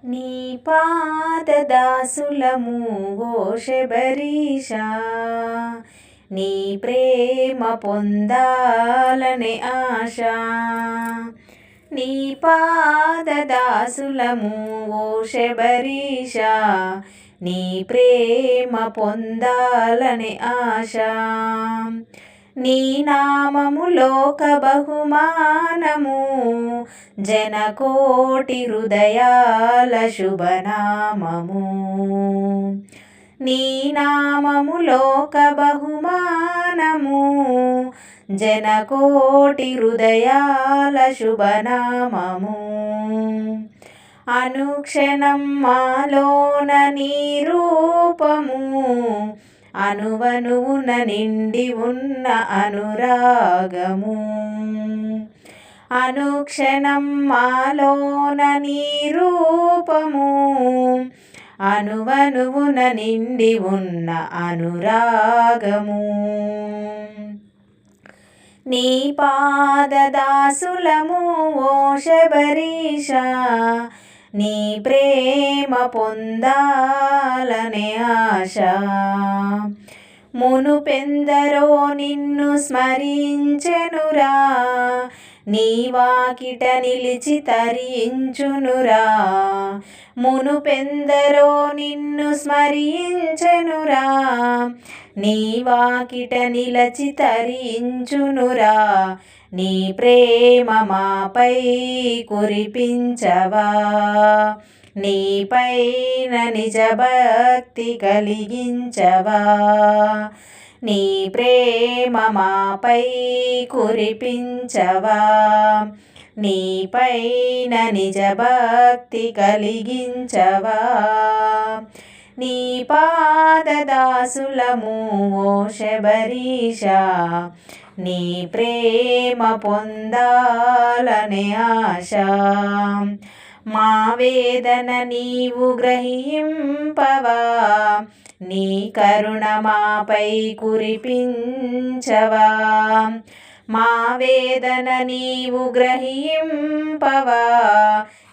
నీ పాదదాసులము ఓ శబరీషా, నీ ప్రేమ పొందాలనే ఆశ. నీ పాదదాసులము ఓ శబరీషా, నీ ప్రేమ పొందాలనే ఆశ. నీ నామము లోక బహుమానము, జనకోటి హృదయాల శుభనామము. నీ నామము లోక బహుమానము, జనకోటి హృదయాల శుభనామము. అనుక్షణం మాలోన నీ రూపము, అనువనువున నిండి ఉన్న అనురాగము. అనుక్షణం మాలోన నీ రూపము, అనువనువున నిండి ఉన్న అనురాగము. నీ పాదదాసులము ఓ శబరీషా, నీ ప్రేమ పొందాలనే ఆశ. మునుపెందరో నిన్ను స్మరించెనురా, నీ వాకిట నిలిచి తరించునురా. మునుపెందరో నిన్ను స్మరించెనురా, నీ వాకిట నిలచి తరించునురా. నీ ప్రేమ మాపై కురిపించవా, నీపైన నిజ భక్తి కలిగించవా. నీ ప్రేమ మాపై కురిపించవా, నీపైన నిజ భక్తి కలిగించవా. నీ పాదదాసులము ఓ శబరీషా, నీ ప్రేమ పొందాలనే ఆశ. మా వేదన నీవు గ్రహింపవా, నీ కరుణ మాపై కురిపించవా. మా వేదన నీవు గ్రహింపవా,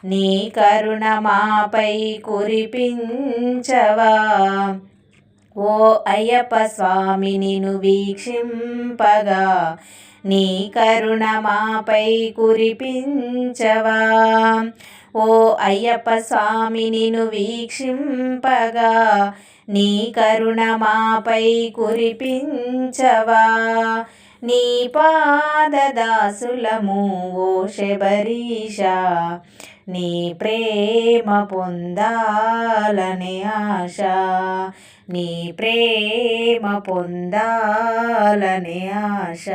నీ కరుణ మాపై కురిపించవా. ఓ అయ్యప్ప స్వామి నిన్ను వీక్షింపగా, నీ కరుణ మాపై కురిపించవా. ఓ అయ్యప్ప స్వామి నిన్ను వీక్షింపగా, నీ కరుణ మాపై కురిపించవా. నీ పాదదాసులము ఓ శబరీషా, నీ ప్రేమ పొందాలనే ఆశ. నీ ప్రేమ పొందాలనే ఆశ.